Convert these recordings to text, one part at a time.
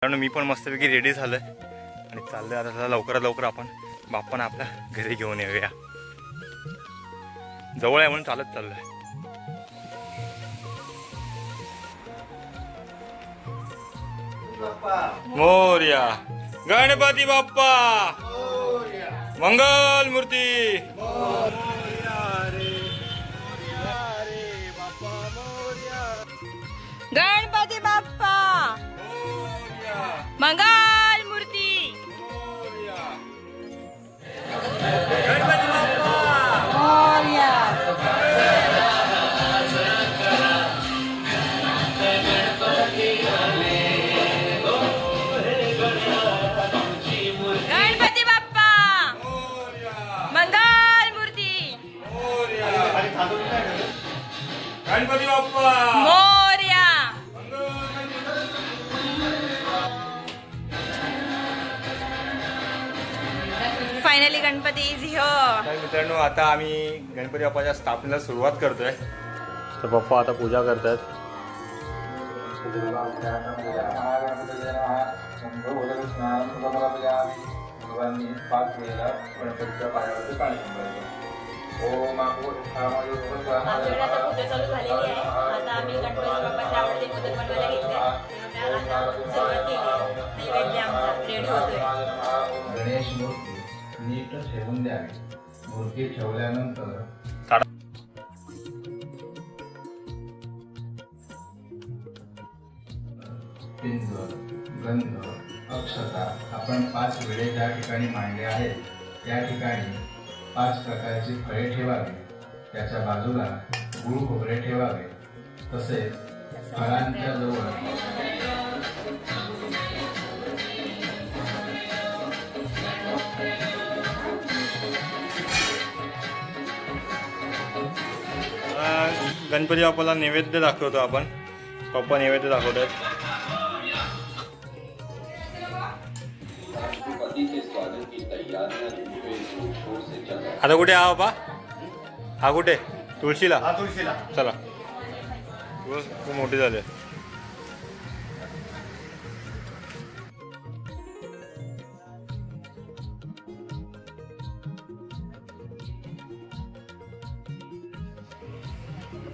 कारण मी पण मस्तपैकी रेडी झालोय आणि चाललोय आता लवकरात लवकर आपण बाप्पांना आपल्या घरी घेऊन येऊया. जवळ आहे म्हणून चालत चाललोय. मोरया गणपती बाप्पा मंगल मूर्ती. गणपती बाप्पा मंगल मूर्ती. गणपती बाप्पा मोरया. गणपती बाप्पा मंगल मूर्ती. गणपती बाप्पा मोरया. Finally Ganpati is here. मित्रांनो आता आम्ही गणपती बाप्पाच्या स्थापनेला सुरुवात करतोय. तर बाप्पा आता पूजा करतायत. पाच वेळेला गणपतीच्या पायावरती पाणी शिंपडायचं. ओम पूजा चालू झालेली आहे. आता आम्ही गणपती बाप्पाच्या आवडते मोदक बनवायला घेतले. सुरुवात केली. नैवेद्य आमचा रेडी होतोय. गणेश मूर्ती नीट ठेवून द्यावी. मूर्ती ठेवल्यानंतर पिंजर गंध अक्षता आपण 5 वेळे ज्या ठिकाणी मांडले आहेत त्या ठिकाणी 5 प्रकारची फळे ठेवावी. त्याच्या बाजूला गुळ खोबरे ठेवावे. तसेच फळांच्या जवळ गणपती बाप्पाला नैवेद्य दाखवतो आपण. पप्पा नैवेद्य दाखवतात. आता कुठे हा बाबा? हा कुठे? तुळशीला. तुळशीला चला. खूप मोठी झाली.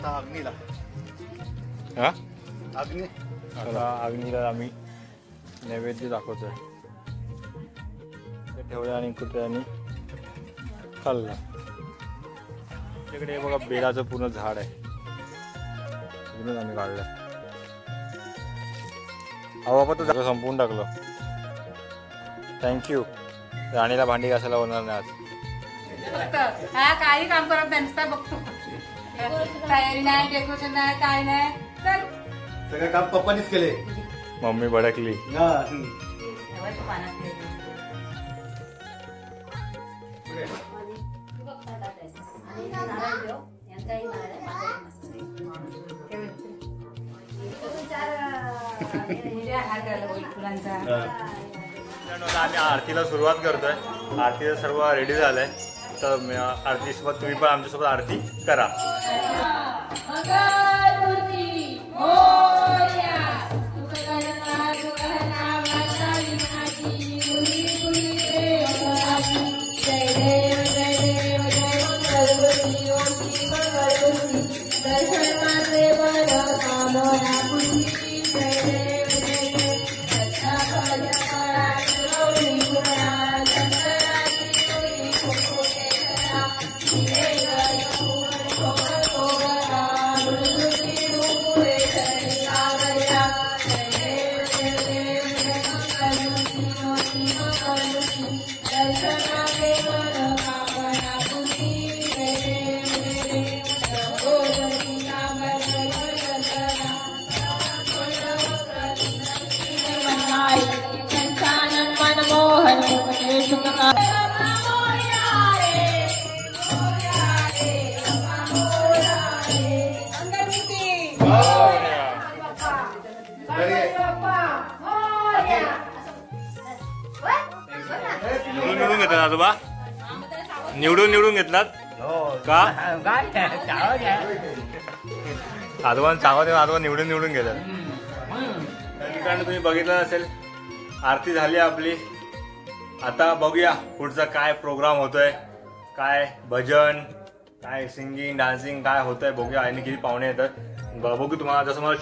अग्नीला. हा अग्नी. चला अग्नीला आम्ही नैवेद्य दाखवतोय. ते ठेवलं आणि कुत्र्याने खाल्लं. तिकडे बघा बेलाचं पूर्ण झाड आहे. तिकडूनच आम्ही काढलं. अहो बाबा तो सगळं संपवून टाकलं. थँक्यू. राणीला भांडी घासायला होणार नाही आज. हा काही काम करत त्यांचा बघतो. तयारी नाही, डेकोरेशन नाही, काय नाही. चल सगळं काम पप्पानीच केले. मम्मी भडकली. आम्ही आरतीला सुरुवात करतोय. आरतीला सर्व रेडी झालंय. तर आरतीसोबत तुम्ही पण आमच्यासोबत आरती करा. निवडून घेतात आजोबा. निवडून घेतलात का? आजोबा चांगला आजोबा निवडून घेतात. कारण तुम्ही बघितलं असेल आरती झाली आपली. आता बघूया पुढचा काय प्रोग्राम होतोय, काय भजन, काय सिंगिंग डान्सिंग काय होतंय बघूया. आणि किती पाहुणे येतात बघू. तुम्हाला जसं मला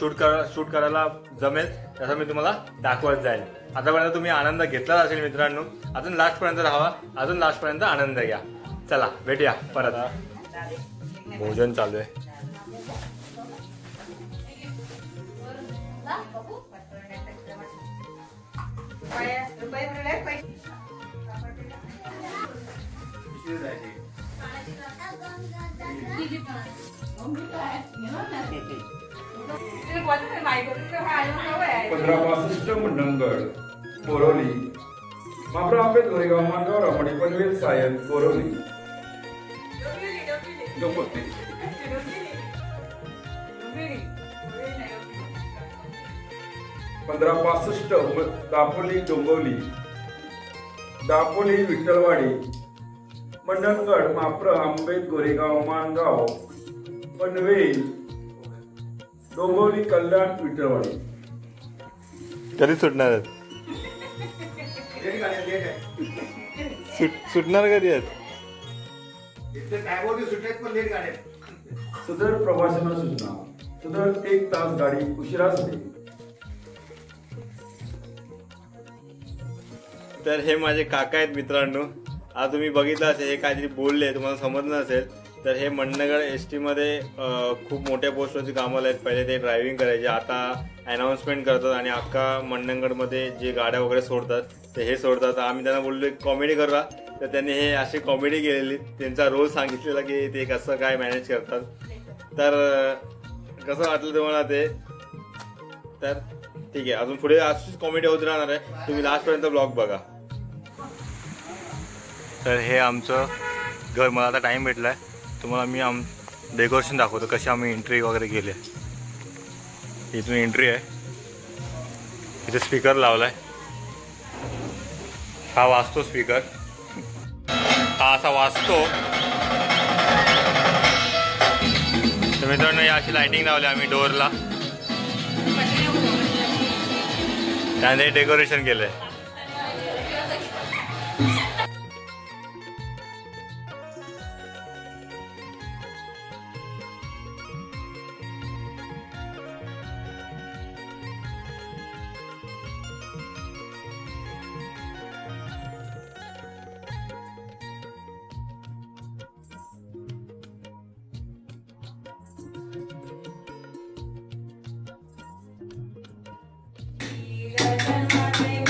शूट करायला जमेल तसं मी तुम्हाला दाखवत जाईल. आतापर्यंत तुम्ही आनंद घेतलाच असेल मित्रांनो. अजून लास्टपर्यंत राहा, अजून लास्टपर्यंत आनंद घ्या. चला भेटूया परत. भोजन चालू आहे. मंडणगड बोरवली माप्रा आंबेत गोरेगाव मानगाव रामणी पनवेल सायन बोरवली दापोली डोंबिवली दापोली विठ्ठलवाडी मंडणगड माप्रा आंबेत गोरेगाव मानगाव पनवेल डोंबिवली कल्याण विठ्ठलवाडी. कधी सुटणार आहेत? सुटणार कधी आहेत? सदर प्रवाशांना सूचना, सदर 1 तास गाडी उशिरा सुटेल. तर हे माझे काका आहेत मित्रांनो. आज तुम्ही बघितलं असेल हे काहीतरी बोलले, तुम्हाला समजलं नसेल. तर हे मंडणगड एस टीमध्ये खूप मोठ्या पोस्टवरची कामाला आहेत. पहिले ते ड्रायव्हिंग करायचे, आता अनाऊन्समेंट करतात आणि अख्खा मंडणगडमध्ये जे गाड्या वगैरे सोडतात ते हे सोडतात. आम्ही त्यांना बोललो कॉमेडी करूया, तर त्यांनी हे अशी कॉमेडी केलेली, त्यांचा रोल सांगितलेला की ते कसं काय मॅनेज करतात. तर कसं वाटलं तुम्हाला ते? तर ठीक आहे, अजून पुढे अशीच कॉमेडी होत राहणार आहे. तुम्ही लास्टपर्यंत ब्लॉग बघा. तर हे आमचं घर. मला आता टाईम भेटला आहे, तुम्हाला मी डेकोरेशन दाखवतो कशी आम्ही एंट्री वगैरे केली आहे. इथून एंट्री आहे, इथे स्पीकर लावला आहे. हा वाजतो स्पीकर, हा असा वाजतो. तर मित्रांनो अशी लाइटिंग लावली आम्ही डोअरला, त्याने डेकोरेशन केलंय.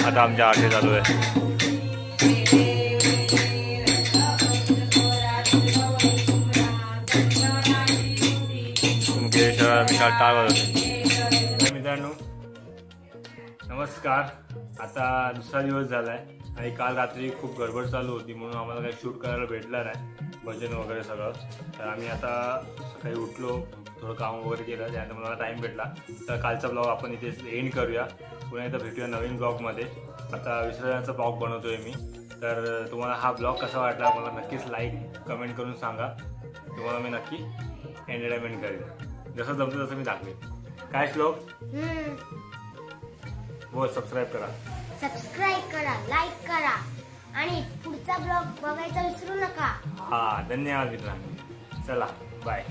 आता आमच्या आरती चालू आहे. मित्रांनो नमस्कार. आता दुसरा दिवस झाला आहे आणि काल रात्री खूप गडबड चालू होती म्हणून आम्हाला काही शूट करायला भेटलं नाही, भजन वगैरे सगळं. तर आम्ही आता सकाळी उठलो, थोडं काम वगैरे केलं, त्यानंतर मला टाईम भेटला. तर कालचा ब्लॉग आपण इथे एंड करूया. पुन्हा एकदा भेटूया नवीन ब्लॉगमध्ये. आता विसर्जनाचा ब्लॉग बनवतोय मी. तर तुम्हाला हा ब्लॉग कसा वाटला मला नक्कीच लाईक कमेंट करून सांगा. तुम्हाला मी नक्की एंटरटेनमेंट करेन, जसं जमतं तसं मी दाखवेन. काय श्लोक बोल? सबस्क्राईब करा, लाईक करा आणि पुढचा ब्लॉग बघायचा विसरू नका. हा, धन्यवाद मित्रांनो. चला बाय.